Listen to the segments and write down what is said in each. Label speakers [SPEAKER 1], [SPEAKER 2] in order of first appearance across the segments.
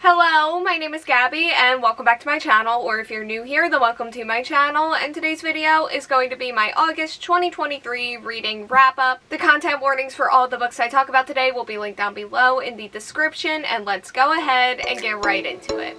[SPEAKER 1] Hello, my name is Gabby and welcome back to my channel, or if you're new here, then welcome to my channel, and today's video is going to be my August 2023 reading wrap-up. The content warnings for all the books I talk about today will be linked down below in the description, and let's go ahead and get right into it.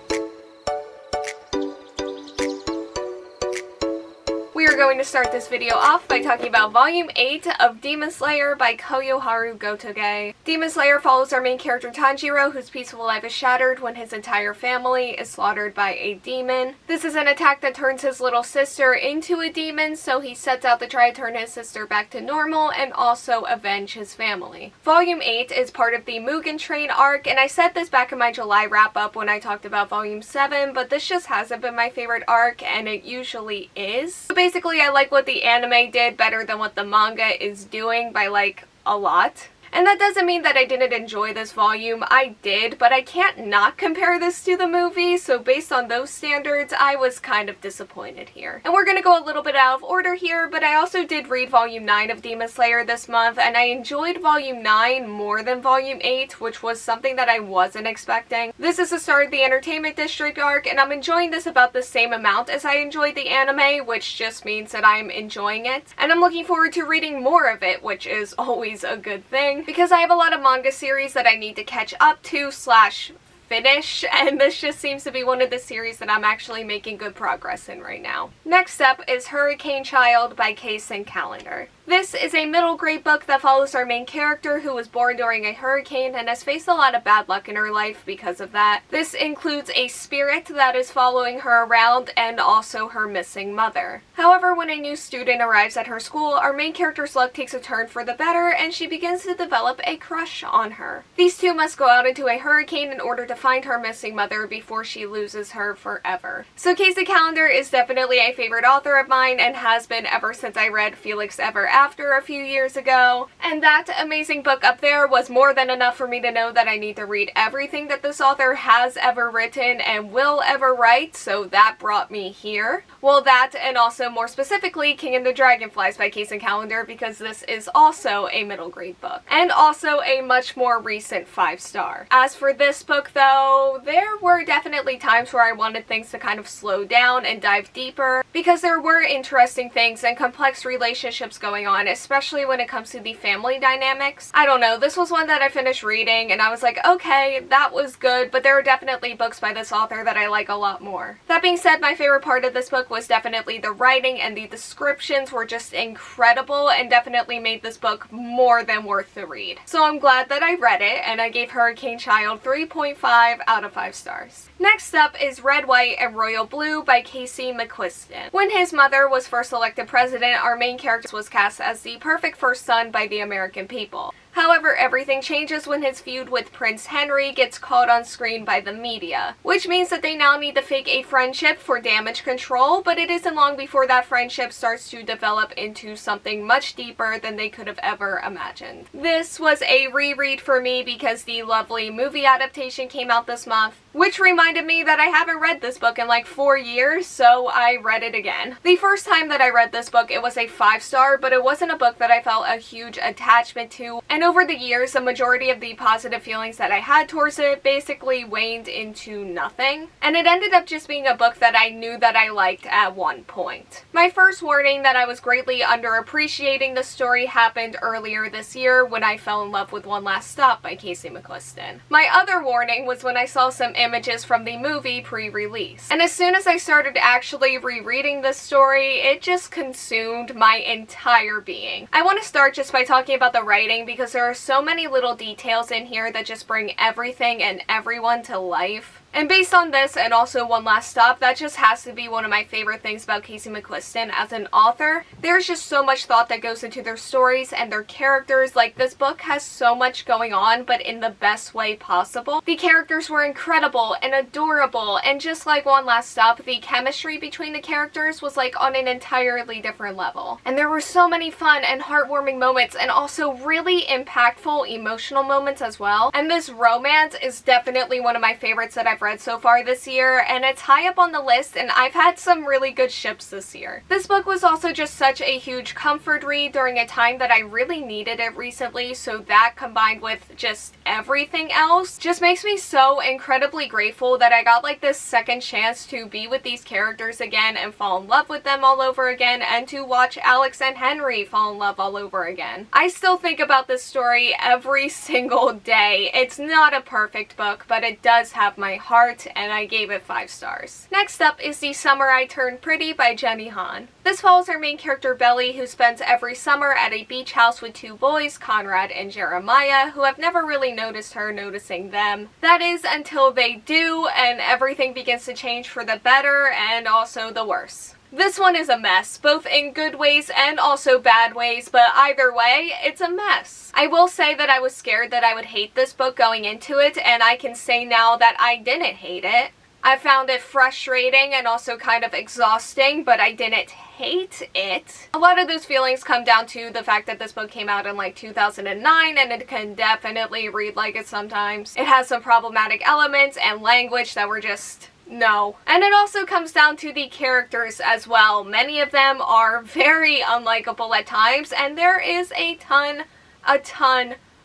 [SPEAKER 1] We are going to start this video off by talking about Volume 8 of Demon Slayer by Koyoharu Gotouge. Demon Slayer follows our main character Tanjiro, whose peaceful life is shattered when his entire family is slaughtered by a demon. This is an attack that turns his little sister into a demon, so he sets out to try to turn his sister back to normal and also avenge his family. Volume 8 is part of the Mugen Train arc, and I said this back in my July wrap-up when I talked about Volume 7, but this just hasn't been my favorite arc, and it usually is. So basically, I like what the anime did better than what the manga is doing by, like, a lot. And that doesn't mean that I didn't enjoy this volume. I did, but I can't not compare this to the movie, so based on those standards, I was kind of disappointed here. And we're gonna go a little bit out of order here, but I also did read Volume 9 of Demon Slayer this month, and I enjoyed Volume 9 more than Volume 8, which was something that I wasn't expecting. This is the start of the Entertainment District arc, and I'm enjoying this about the same amount as I enjoyed the anime, which just means that I'm enjoying it. And I'm looking forward to reading more of it, which is always a good thing, because I have a lot of manga series that I need to catch up to / finish, and this just seems to be one of the series that I'm actually making good progress in right now. Next up is Hurricane Child by Kacen Callender. This is a middle grade book that follows our main character who was born during a hurricane and has faced a lot of bad luck in her life because of that. This includes a spirit that is following her around and also her missing mother. However, when a new student arrives at her school, our main character's luck takes a turn for the better and she begins to develop a crush on her. These two must go out into a hurricane in order to find her missing mother before she loses her forever. So Kacen Callender is definitely a favorite author of mine and has been ever since I read Felix Ever After a few years ago, and that amazing book up there was more than enough for me to know that I need to read everything that this author has ever written and will ever write, so that brought me here. Well, that, and also more specifically King and the Dragonflies by Kacen Callender, because this is also a middle grade book, and also a much more recent 5-star. As for this book though, there were definitely times where I wanted things to kind of slow down and dive deeper, because there were interesting things and complex relationships going on, especially when it comes to the family dynamics. I don't know, this was one that I finished reading and I was like, okay, that was good, but there are definitely books by this author that I like a lot more. That being said, my favorite part of this book was definitely the writing, and the descriptions were just incredible and definitely made this book more than worth the read. So I'm glad that I read it, and I gave Hurricane Child 3.5 out of 5 stars. Next up is Red, White, and Royal Blue by McQuiston. When his mother was first elected president, our main character was cast as the perfect first son by the American people. However, everything changes when his feud with Prince Henry gets caught on screen by the media, which means that they now need to fake a friendship for damage control, but it isn't long before that friendship starts to develop into something much deeper than they could have ever imagined. This was a reread for me because the lovely movie adaptation came out this month, which reminded me that I haven't read this book in like 4 years, so I read it again. The first time that I read this book, it was a 5-star, but it wasn't a book that I felt a huge attachment to, and over the years, the majority of the positive feelings that I had towards it basically waned into nothing, and it ended up just being a book that I knew that I liked at one point. My first warning that I was greatly underappreciating the story happened earlier this year when I fell in love with One Last Stop by McQuiston. My other warning was when I saw some images from the movie pre-release, and as soon as I started actually rereading this story, it just consumed my entire being. I want to start just by talking about the writing, because there are so many little details in here that just bring everything and everyone to life. And based on this and also One Last Stop, that just has to be one of my favorite things about McQuiston as an author. There's just so much thought that goes into their stories and their characters. Like, this book has so much going on, but in the best way possible. The characters were incredible and adorable, and just like One Last Stop, the chemistry between the characters was like on an entirely different level. And there were so many fun and heartwarming moments, and also really impactful emotional moments as well. And this romance is definitely one of my favorites that I've read so far this year, and it's high up on the list, and I've had some really good ships this year. This book was also just such a huge comfort read during a time that I really needed it recently, so that combined with just everything else just makes me so incredibly grateful that I got like this second chance to be with these characters again and fall in love with them all over again, and to watch Alex and Henry fall in love all over again. I still think about this story every single day. It's not a perfect book, but it does have my heart, and I gave it 5 stars. Next up is The Summer I Turned Pretty by Jenny Han. This follows our main character Belly, who spends every summer at a beach house with 2 boys, Conrad and Jeremiah, who have never really noticed her noticing them. That is until they do, and everything begins to change for the better and also the worse. This one is a mess, both in good ways and also bad ways, but either way, it's a mess. I will say that I was scared that I would hate this book going into it, and I can say now that I didn't hate it. I found it frustrating and also kind of exhausting, but I didn't hate it. A lot of those feelings come down to the fact that this book came out in like 2009, and it can definitely read like it sometimes. It has some problematic elements and language that were just no. And it also comes down to the characters as well. Many of them are very unlikable at times, and there is a ton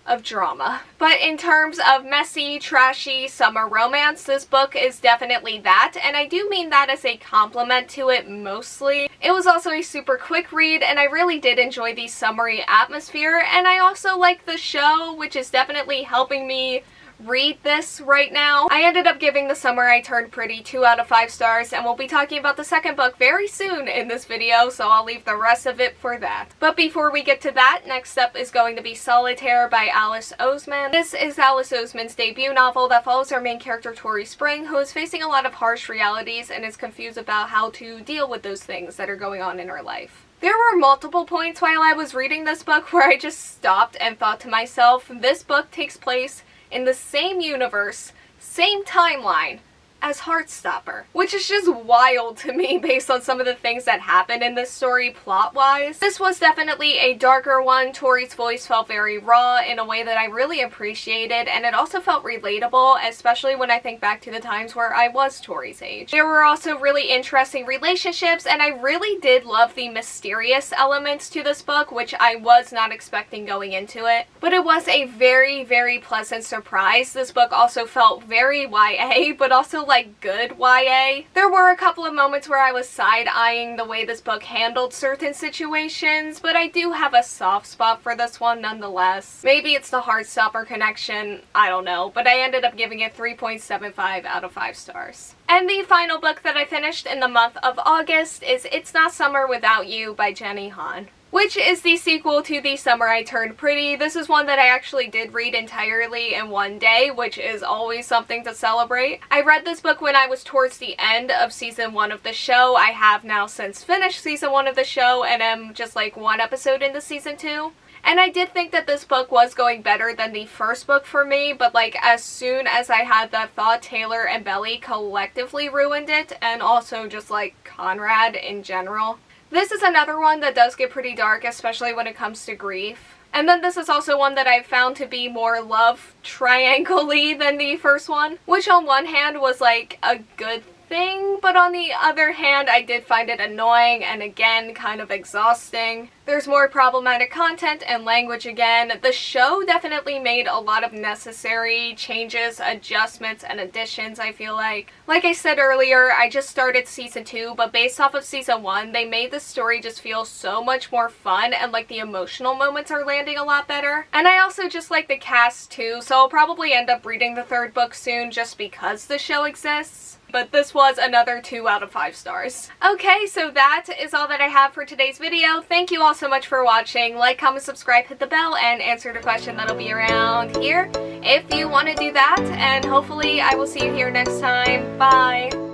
[SPEAKER 1] of drama. But in terms of messy, trashy summer romance, this book is definitely that, and I do mean that as a compliment to it mostly. It was also a super quick read, and I really did enjoy the summery atmosphere, and I also like the show, which is definitely helping me read this right now. I ended up giving The Summer I Turned Pretty 2 out of 5 stars, and we'll be talking about the second book very soon in this video, so I'll leave the rest of it for that. But before we get to that, next up is going to be Solitaire by Alice Oseman. This is Alice Oseman's debut novel that follows our main character Tori Spring, who is facing a lot of harsh realities and is confused about how to deal with those things that are going on in her life. There were multiple points while I was reading this book where I just stopped and thought to myself, this book takes place in the same universe, same timeline as Heartstopper, which is just wild to me based on some of the things that happen in this story plot-wise. This was definitely a darker one. Tori's voice felt very raw in a way that I really appreciated, and it also felt relatable, especially when I think back to the times where I was Tori's age. There were also really interesting relationships, and I really did love the mysterious elements to this book, which I was not expecting going into it. But it was a very, very pleasant surprise. This book also felt very YA, but also like good YA. There were a couple of moments where I was side-eyeing the way this book handled certain situations, but I do have a soft spot for this one nonetheless. Maybe it's the Heartstopper connection, I don't know, but I ended up giving it 3.75 out of 5 stars. And the final book that I finished in the month of August is It's Not Summer Without You by Jenny Han, which is the sequel to The Summer I Turned Pretty. This is one that I actually did read entirely in one day, which is always something to celebrate. I read this book when I was towards the end of season 1 of the show. I have now since finished season 1 of the show, and am just like 1 episode into season 2. And I did think that this book was going better than the first book for me, but like as soon as I had that thought, Taylor and Belly collectively ruined it, and also just like Conrad in general. This is another one that does get pretty dark, especially when it comes to grief. And then this is also one that I found to be more love triangle-y than the first one, which on one hand was like a good thing, but on the other hand I did find it annoying and again kind of exhausting. There's more problematic content and language again. The show definitely made a lot of necessary changes, adjustments, and additions, I feel like. Like I said earlier, I just started season 2, but based off of season 1, they made the story just feel so much more fun, and like the emotional moments are landing a lot better. And I also just like the cast too, so I'll probably end up reading the 3rd book soon just because the show exists. But this was another 2 out of 5 stars. Okay, so that is all that I have for today's video. Thank you all so much for watching. Like, comment, subscribe, hit the bell, and answer the question that'll be around here if you want to do that. And hopefully I will see you here next time. Bye!